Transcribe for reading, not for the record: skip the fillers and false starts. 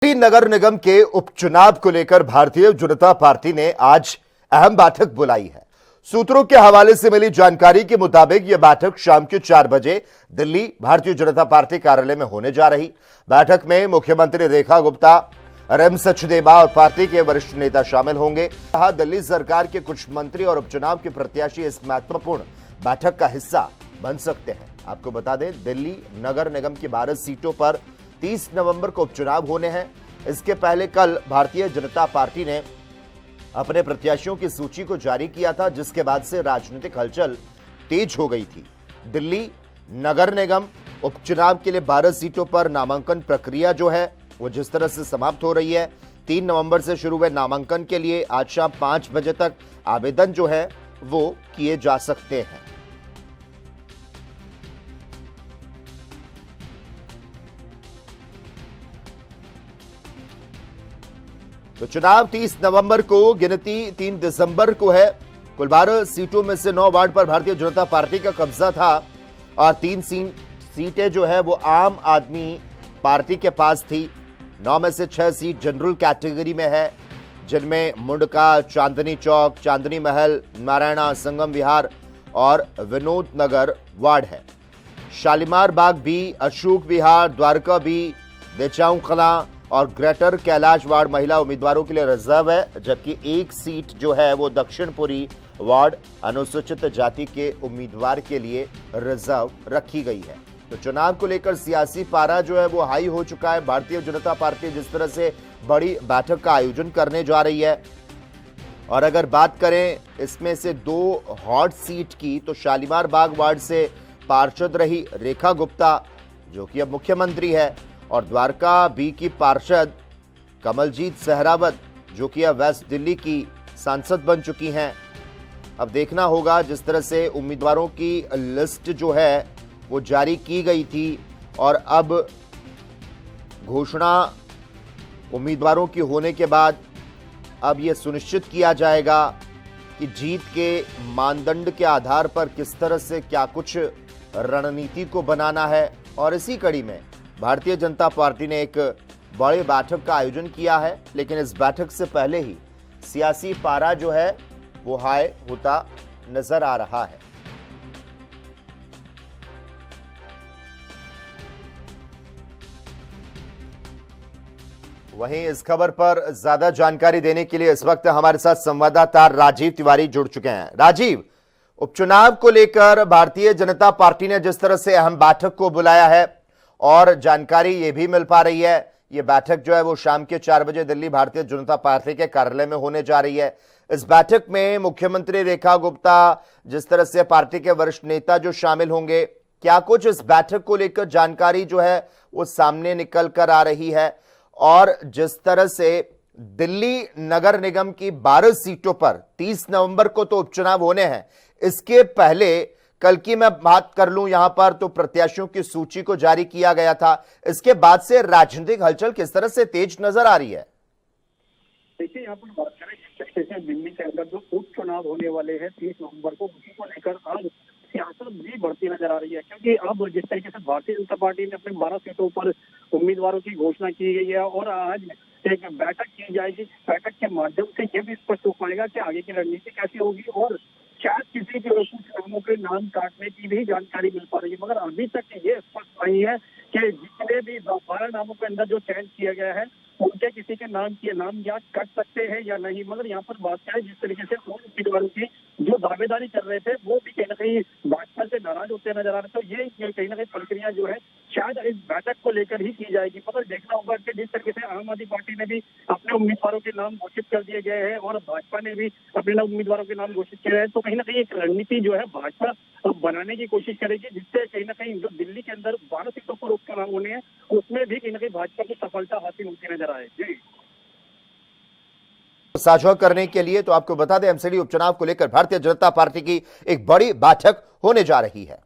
दिल्ली नगर निगम के उपचुनाव को लेकर भारतीय जनता पार्टी ने आज अहम बैठक बुलाई है। सूत्रों के हवाले से मिली जानकारी के मुताबिक यह बैठक शाम के 4 बजे दिल्ली भारतीय जनता पार्टी कार्यालय में होने जा रही। बैठक में मुख्यमंत्री रेखा गुप्ता, रम सचदेवा और पार्टी के वरिष्ठ नेता शामिल होंगे। कहा, दिल्ली सरकार के कुछ मंत्री और उपचुनाव के प्रत्याशी इस महत्वपूर्ण बैठक का हिस्सा बन सकते हैं। आपको बता दें, दिल्ली नगर निगम की 12 सीटों पर 30 नवंबर को उपचुनाव होने हैं। इसके पहले कल भारतीय जनता पार्टी ने अपने प्रत्याशियों की सूची को जारी किया था, जिसके बाद से राजनीतिक हलचल तेज हो गई थी। दिल्ली नगर निगम उपचुनाव के लिए 12 सीटों पर नामांकन प्रक्रिया जो है वो जिस तरह से समाप्त हो रही है, 3 नवंबर से शुरू हुए नामांकन के लिए आज शाम 5 बजे तक आवेदन जो है वो किए जा सकते हैं। तो चुनाव 30 नवंबर को, गिनती 3 दिसंबर को है। कुल 12 सीटों में से 9 वार्ड पर भारतीय जनता पार्टी का कब्जा था और 3 सीटें जो है वो आम आदमी पार्टी के पास थी। 9 में से 6 सीट जनरल कैटेगरी में है, जिनमें मुंडका, चांदनी चौक, चांदनी महल, नारायणा, संगम विहार और विनोद नगर वार्ड है। शालीमार बाग भी, अशोक विहार, द्वारका भी, देचाऊ कला और ग्रेटर कैलाश वार्ड महिला उम्मीदवारों के लिए रिजर्व है, जबकि एक सीट जो है वो दक्षिणपुरी वार्ड अनुसूचित जाति के उम्मीदवार के लिए रिजर्व रखी गई है। तो चुनाव को लेकर सियासी पारा जो है वो हाई हो चुका है। भारतीय जनता पार्टी जिस तरह से बड़ी बैठक का आयोजन करने जा रही है, और अगर बात करें इसमें से 2 हॉट सीट की, तो शालीमार बाग वार्ड से पार्षद रही रेखा गुप्ता, जो कि अब मुख्यमंत्री है, और द्वारका बी की पार्षद कमलजीत सहरावत, जो कि अब वेस्ट दिल्ली की सांसद बन चुकी हैं। अब देखना होगा, जिस तरह से उम्मीदवारों की लिस्ट जो है वो जारी की गई थी और अब घोषणा उम्मीदवारों की होने के बाद अब यह सुनिश्चित किया जाएगा कि जीत के मानदंड के आधार पर किस तरह से क्या कुछ रणनीति को बनाना है। और इसी कड़ी में भारतीय जनता पार्टी ने एक बड़ी बैठक का आयोजन किया है, लेकिन इस बैठक से पहले ही सियासी पारा जो है वो हाई होता नजर आ रहा है। वहीं इस खबर पर ज्यादा जानकारी देने के लिए इस वक्त हमारे साथ संवाददाता राजीव तिवारी जुड़ चुके हैं। राजीव, उपचुनाव को लेकर भारतीय जनता पार्टी ने जिस तरह से अहम बैठक को बुलाया है और जानकारी ये भी मिल पा रही है, ये बैठक जो है वो शाम के 4 बजे दिल्ली भारतीय जनता पार्टी के कार्यालय में होने जा रही है। इस बैठक में मुख्यमंत्री रेखा गुप्ता, जिस तरह से पार्टी के वरिष्ठ नेता जो शामिल होंगे, क्या कुछ इस बैठक को लेकर जानकारी जो है वो सामने निकल कर आ रही है? और जिस तरह से दिल्ली नगर निगम की 12 सीटों पर 30 नवंबर को तो उपचुनाव होने हैं, इसके पहले कल की मैं बात कर लूं यहां पर, तो प्रत्याशियों की सूची को जारी किया गया था। इसके बाद से राजनीतिक हलचल किस तरह से तेज नजर आ रही है? देखिए, यहाँ पर बात करें जिस तरीके से दिल्ली के अंदर जो उपचुनाव होने वाले हैं 30 नवंबर को, उसी को लेकर आज सियासत भी बढ़ती नजर आ रही है। क्योंकि अब जिस तरीके से भारतीय जनता पार्टी ने अपने 12 सीटों पर उम्मीदवारों की घोषणा की गई है और आज एक बैठक की जाएगी। बैठक के माध्यम से यह भी स्पष्ट हो पाएगा कि आगे की रणनीति कैसी होगी, और शायद किसी के कुछ नामों के नाम काटने की भी जानकारी मिल पा रही है। मगर अभी तक ये स्पष्ट नहीं है कि जितने भी 12 नामों के अंदर जो चयन किया गया है उनके किसी के नाम या कट सकते हैं या नहीं। मगर यहाँ पर बात करें जिस तरीके से उन उम्मीदवारों की जो दावेदारी कर रहे थे वो भी कहीं ना कहीं भाजपा से नाराज होते नजर आ रहे थे। तो ये कहीं ना कहीं प्रक्रिया जो है शायद इस बैठक को लेकर ही की जाएगी। मगर देखना होगा कि जिस तरीके से आम आदमी पार्टी ने भी अपने उम्मीदवारों के नाम घोषित कर दिए गए हैं और भाजपा ने भी अपने उम्मीदवारों के नाम घोषित किए हैं, तो कहीं ना कहीं एक रणनीति जो है भाजपा बनाने की कोशिश करेगी, जिससे कहीं ना कहीं जो दिल्ली के अंदर 12 सीटों पर उपचुनाव होने हैं उसमें भी कहीं ना कहीं भाजपा को सफलता हासिल होती नजर आए। जी, साझा करने के लिए तो आपको बता दें, एमसीडी उपचुनाव को लेकर भारतीय जनता पार्टी की एक बड़ी बैठक होने जा रही है।